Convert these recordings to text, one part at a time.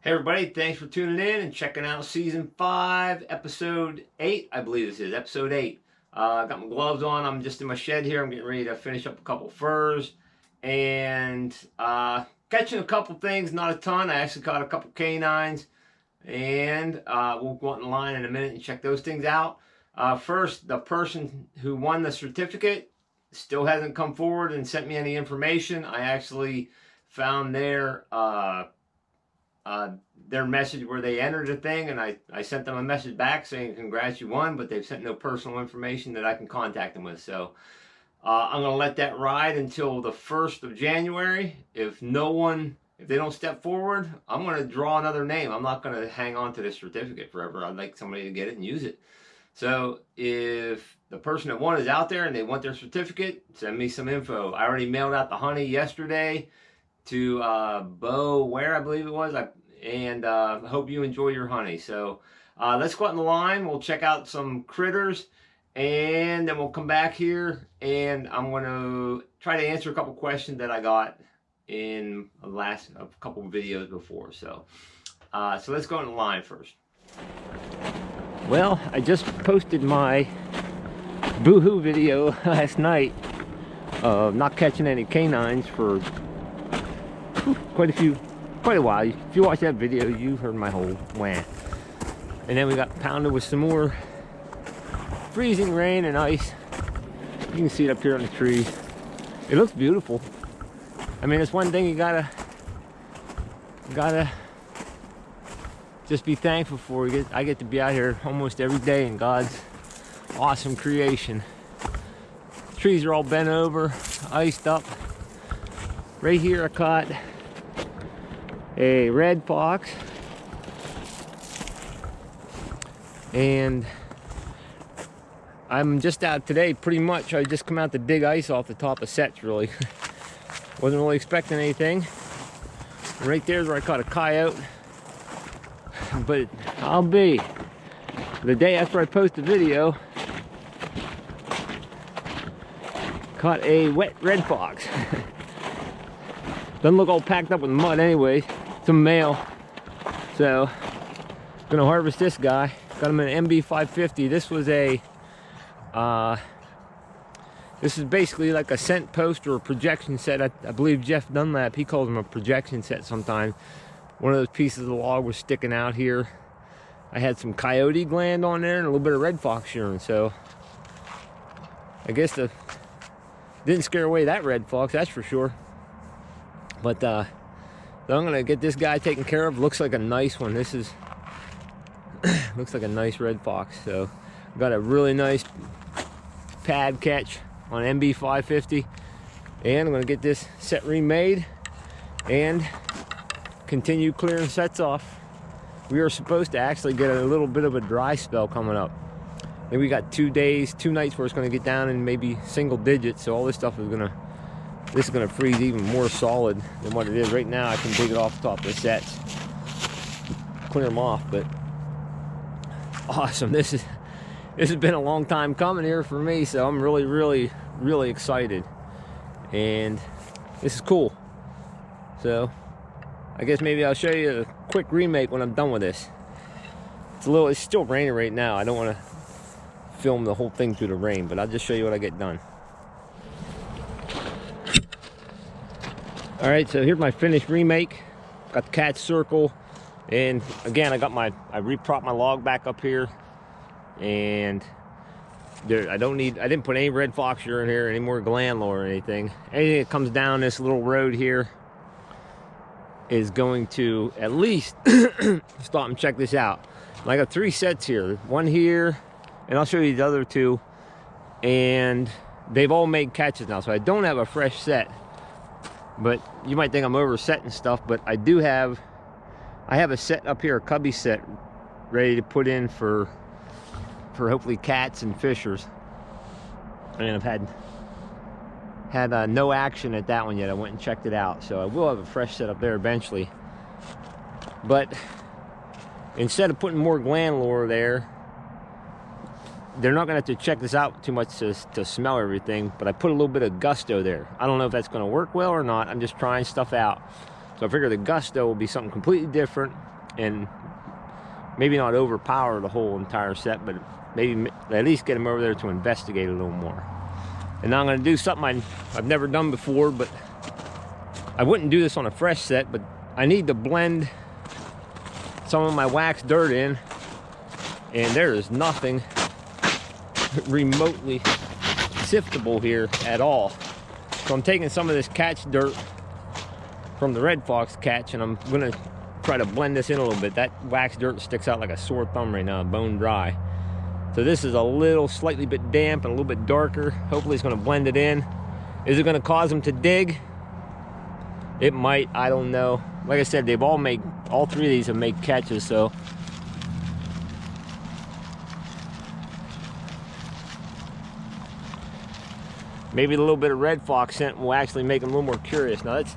Hey everybody, thanks for tuning in and checking out Season 5, Episode 8, I believe this is, Episode 8. I got my gloves on, I'm just in my shed here, I'm getting ready to finish up a couple furs, and catching a couple things, not a ton. I actually caught a couple canines, and we'll go out in line in a minute and check those things out. First, the person who won the certificate still hasn't come forward and sent me any information. I actually found their message where they entered a thing, and I sent them a message back saying congrats, you won, but they've sent no personal information that I can contact them with. So I'm going to let that ride until the 1st of January. If they don't step forward, I'm going to draw another name. I'm not going to hang on to this certificate forever. I'd like somebody to get it and use it. So if the person that won is out there and they want their certificate, send me some info. I already mailed out the honey yesterday to Bo Ware, I believe it was, and hope you enjoy your honey. So let's go out in the line, we'll check out some critters, and then we'll come back here, and I'm going to try to answer a couple questions that I got in a couple of videos before. So let's go in the line first. Well, I just posted my boohoo video last night of not catching any canines for quite a while. If you watch that video, you heard my whole wah. And then we got pounded with some more freezing rain and ice. You can see it up here on the trees. It looks beautiful. I mean, it's one thing you gotta just be thankful for. I get to be out here almost every day in God's awesome creation. Trees are all bent over, iced up. Right here I caught a red fox, and I'm just out today pretty much. I just come out to dig ice off the top of sets, really. Wasn't really expecting anything. Right there's where I caught a coyote, but I'll be the day after I post the video, caught a wet red fox. Doesn't look all packed up with mud anyway. It's a male. So, gonna harvest this guy. Got him in an MB550. This was a, this is basically like a scent post or a projection set. I believe Jeff Dunlap, he calls them a projection set sometimes. One of those pieces of the log was sticking out here. I had some coyote gland on there and a little bit of red fox urine. So, I guess didn't scare away that red fox, that's for sure. But so I'm gonna get this guy taken care of. Looks like a nice one. This is looks like a nice red fox. So got a really nice pad catch on MB550, and I'm gonna get this set remade and continue clearing sets off. We are supposed to actually get a little bit of a dry spell coming up. Maybe we got 2 nights where it's gonna get down in maybe single digits. So all this stuff is gonna freeze even more solid than what it is right now. I can dig it off the top of the sets, clear them off. But awesome. This has been a long time coming here for me, so I'm really excited, and this is cool. So I guess maybe I'll show you a quick remake when I'm done with this. It's still raining right now. I don't want to film the whole thing through the rain, but I'll just show you what I get done. Alright, so here's my finished remake. Got the catch circle, and again I repropped my log back up here, and I didn't put any red fox urine here, any more gland lore or anything. Anything that comes down this little road here is going to at least stop and check this out. I got 3 sets here, one here, and I'll show you the other 2, and they've all made catches now, so I don't have a fresh set. But you might think I'm oversetting stuff, but I have a set up here, a cubby set, ready to put in for hopefully cats and fishers. And I've had no action at that one yet. I went and checked it out, so I will have a fresh set up there eventually. But instead of putting more gland lore there, they're not gonna have to check this out too much to smell everything, but I put a little bit of gusto there. I don't know if that's gonna work well or not. I'm just trying stuff out. So I figure the gusto will be something completely different. and maybe not overpower the whole entire set, but maybe at least get him over there to investigate a little more. And now I'm going to do something I've never done before, but I wouldn't do this on a fresh set, but I need to blend some of my waxed dirt in, and there is nothing remotely siftable here at all. So I'm taking some of this catch dirt from the red fox catch, and I'm gonna try to blend this in a little bit. That waxed dirt sticks out like a sore thumb right now, bone dry. So this is a little slightly bit damp and a little bit darker. Hopefully it's gonna blend it in. Is it gonna cause them to dig? It might, I don't know. Like I said, all three of these have made catches, so. Maybe a little bit of red fox scent will actually make them a little more curious. Now it's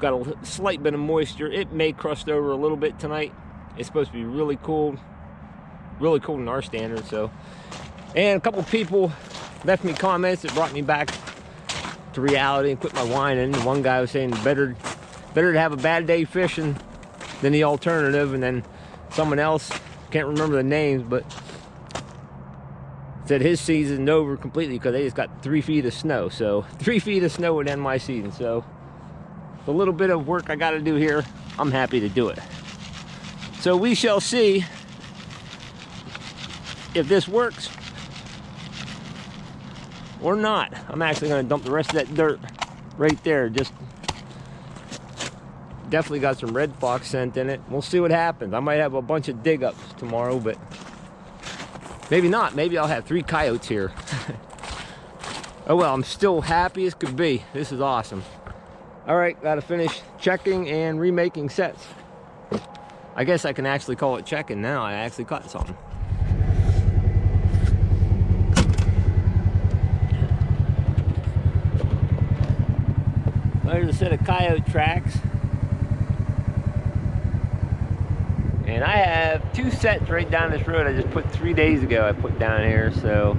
got a slight bit of moisture. It may crust over a little bit tonight. It's supposed to be really cold in our standards. So, and a couple people left me comments that brought me back to reality and quit my whining. One guy was saying better to have a bad day fishing than the alternative, and then someone else, can't remember the names, but said his season's over completely because they just got 3 feet of snow. So 3 feet of snow would end my season. So the little bit of work I got to do here, I'm happy to do it. So we shall see if this works or not. I'm actually going to dump the rest of that dirt right there. Just definitely got some red fox scent in it. We'll see what happens. I might have a bunch of dig ups tomorrow, but maybe not. Maybe I'll have 3 coyotes here. Oh well, I'm still happy as could be. This is awesome. All right, got to finish checking and remaking sets. I guess I can actually call it checking now. I actually caught something. There's a set of coyote tracks. And I have 2 sets right down this road. I just put 3 days ago I put down here. So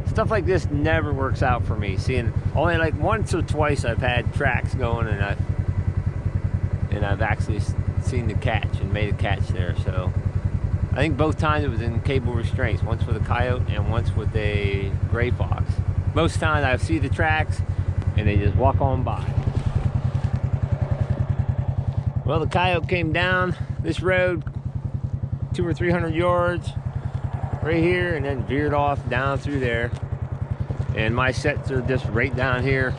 stuff like this never works out for me. Seeing only like once or twice I've had tracks going, and I've actually seen the catch and made a catch there. So I think both times it was in cable restraints, once with a coyote and once with a gray fox. Most times I see the tracks and they just walk on by. Well, the coyote came down this road 200 or 300 yards right here, and then veered off down through there. And my sets are just right down here,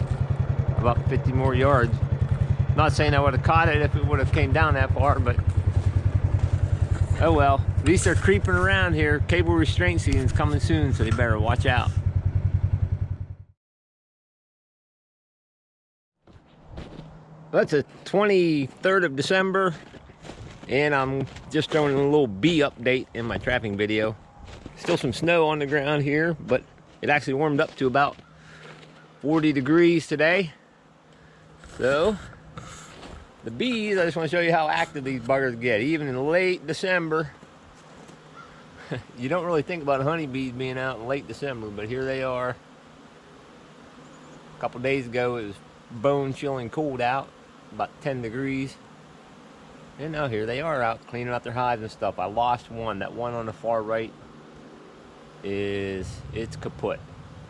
about 50 more yards. Not saying I would have caught it if it would have came down that far, but oh well. At least they're creeping around here. Cable restraint season's coming soon, so they better watch out. Well, it's the 23rd of December, and I'm just throwing in a little bee update in my trapping video. Still some snow on the ground here, but it actually warmed up to about 40 degrees today. So the bees, I just want to show you how active these buggers get. Even in late December, you don't really think about honeybees being out in late December, but here they are. A couple days ago it was bone chilling cold out, about 10 degrees. And now here they are out cleaning out their hives and stuff. I lost one. That one on the far right it's kaput.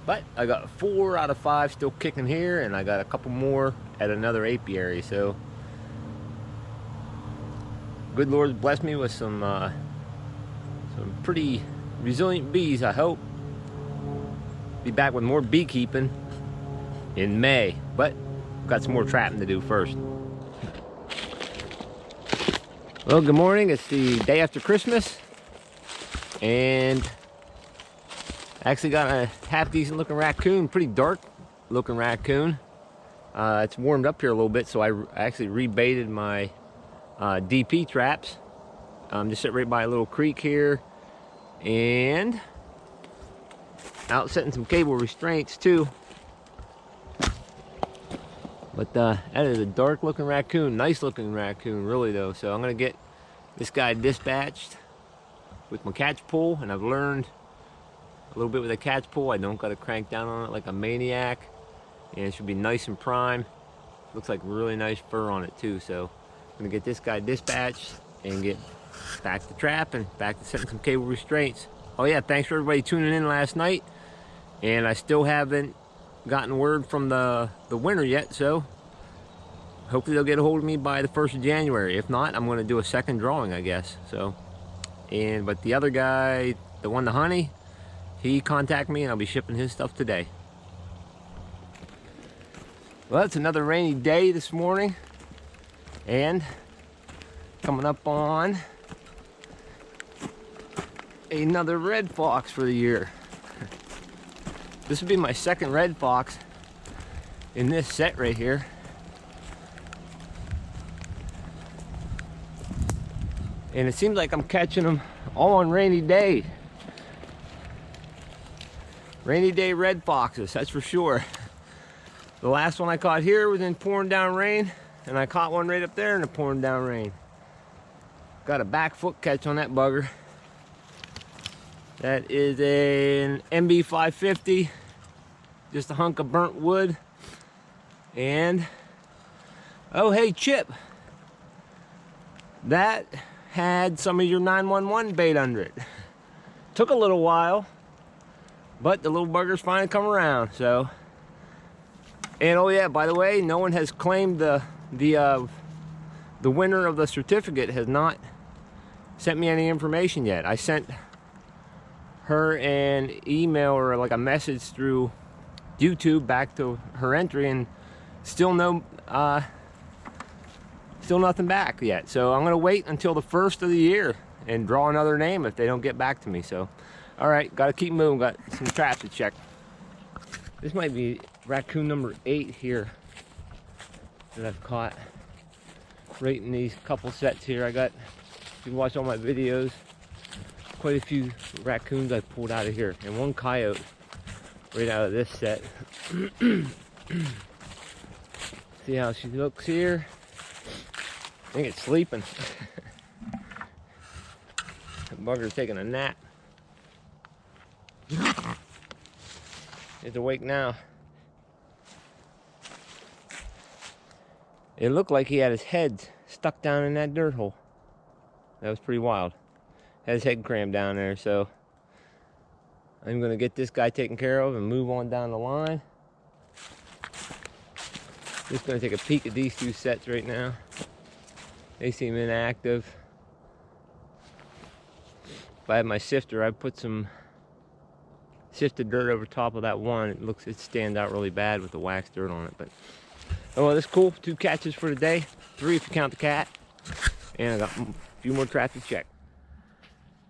But I got 4 out of 5 still kicking here, and I got a couple more at another apiary. So good Lord bless me with some pretty resilient bees, I hope. Be back with more beekeeping in May, but got some more trapping to do first. Well, good morning. It's the day after Christmas, and I actually got a half decent looking raccoon, pretty dark looking raccoon. It's warmed up here a little bit, so I actually rebaited my DP traps. Just sit right by a little creek here, and out setting some cable restraints too. But that is a dark looking raccoon, nice looking raccoon really though. So I'm gonna get this guy dispatched with my catch pole, and I've learned a little bit with a catch pole. I don't gotta crank down on it like a maniac, and it should be nice and prime. Looks like really nice fur on it too. So I'm gonna get this guy dispatched, and get back to trapping, back to setting some cable restraints. Oh yeah, thanks for everybody tuning in last night. And I still haven't gotten word from the winner yet, so hopefully they'll get a hold of me by the 1st of January. If not, I'm going to do a second drawing, I guess. So, but the other guy, the one, the honey, he contacted me and I'll be shipping his stuff today. Well, it's another rainy day this morning, and coming up on another red fox for the year. This will be my second red fox in this set right here. And it seems like I'm catching them all on rainy day. Rainy day red foxes, that's for sure. The last one I caught here was in pouring down rain, and I caught one right up there in the pouring down rain. Got a back foot catch on that bugger. That is an MB550, just a hunk of burnt wood. And, oh hey Chip, that had some of your 911 bait under it. Took a little while, but the little buggers finally come around, so. And oh yeah, by the way, no one has claimed the winner of the certificate has not sent me any information yet. I sent her an email or like a message through YouTube back to her entry, and still nothing back yet. So I'm gonna wait until the 1st of the year and draw another name if they don't get back to me. So, all right, gotta keep moving. Got some traps to check. This might be raccoon number 8 here that I've caught right in these couple sets here. I got, if you watch all my videos, quite a few raccoons I pulled out of here, and one coyote right out of this set. See how she looks here? I think it's sleeping. That bugger's taking a nap. It's awake now. It looked like he had his head stuck down in that dirt hole. That was pretty wild. Had his head crammed down there, so I'm gonna get this guy taken care of and move on down the line. Just gonna take a peek at these two sets right now. They seem inactive. If I had my sifter, I'd put some sifted dirt over top of that one. It stands out really bad with the wax dirt on it. But oh well, that's cool. 2 catches for today, 3 if you count the cat, and I got a few more traps to check.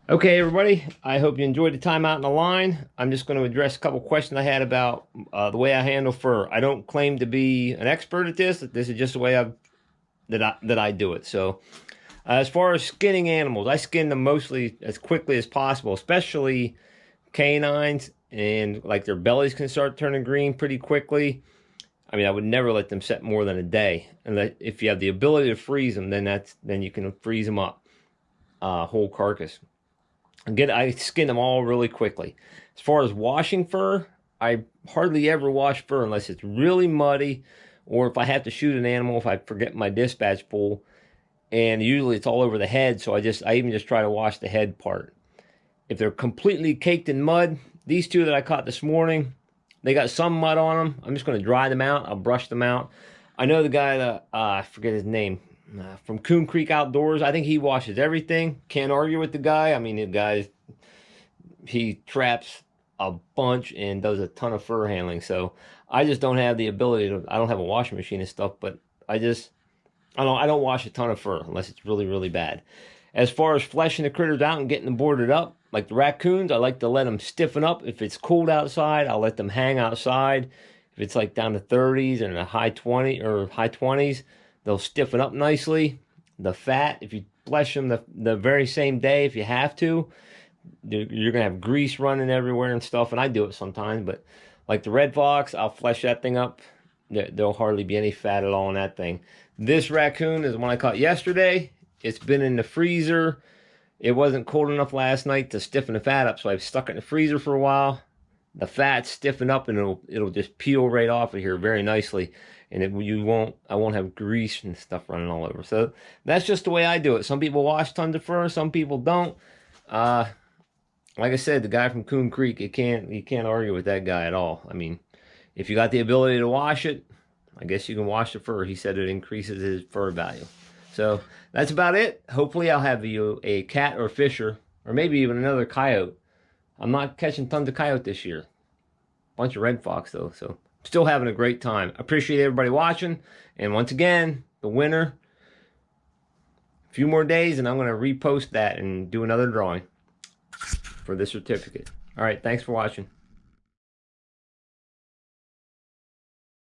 Okay, everybody, I hope you enjoyed the time out in the line. I'm just going to address a couple questions I had about the way I handle fur. I don't claim to be an expert at this. This is just the way that I do it. So as far as skinning animals, I skin them mostly as quickly as possible, especially canines, and like their bellies can start turning green pretty quickly. I mean, I would never let them set more than a day. And if you have the ability to freeze them, then you can freeze them up, whole carcass. Again, I skin them all really quickly. As far as washing fur, I hardly ever wash fur unless it's really muddy, or if I have to shoot an animal, if I forget my dispatch pole, and usually it's all over the head, so I even just try to wash the head part. If they're completely caked in mud, these 2 that I caught this morning, they got some mud on them. I'm just going to dry them out. I'll brush them out. I know the guy that, I forget his name, from Coon Creek Outdoors. I think he washes everything. Can't argue with the guy. I mean, the guy, he traps a bunch and does a ton of fur handling. So I just don't have the ability to, I don't have a washing machine and stuff, but I don't wash a ton of fur unless it's really, really bad. As far as fleshing the critters out and getting them boarded up, like the raccoons, I like to let them stiffen up. If it's cold outside, I'll let them hang outside. If it's like down to 30s and a high 20s, they'll stiffen up nicely. The fat, if you flesh them the very same day, if you have to, you're gonna have grease running everywhere and stuff. And I do it sometimes, but like the red fox, I'll flesh that thing up. There'll hardly be any fat at all in that thing. This raccoon is the one I caught yesterday. It's been in the freezer. It wasn't cold enough last night to stiffen the fat up, so I've stuck it in the freezer for a while. The fat's stiffened up, and it'll just peel right off of here very nicely. and I won't have grease and stuff running all over. So that's just the way I do it. Some people wash tons of fur, some people don't. Like I said, the guy from Coon Creek, you can't argue with that guy at all. I mean, if you got the ability to wash it, I guess you can wash the fur. He said it increases his fur value. So that's about it. Hopefully I'll have you a cat or fisher, or maybe even another coyote. I'm not catching tons of coyote this year. Bunch of red fox though, so still having a great time. Appreciate everybody watching. And once again, the winner, a few more days and I'm going to repost that and do another drawing for the certificate. All right, thanks for watching.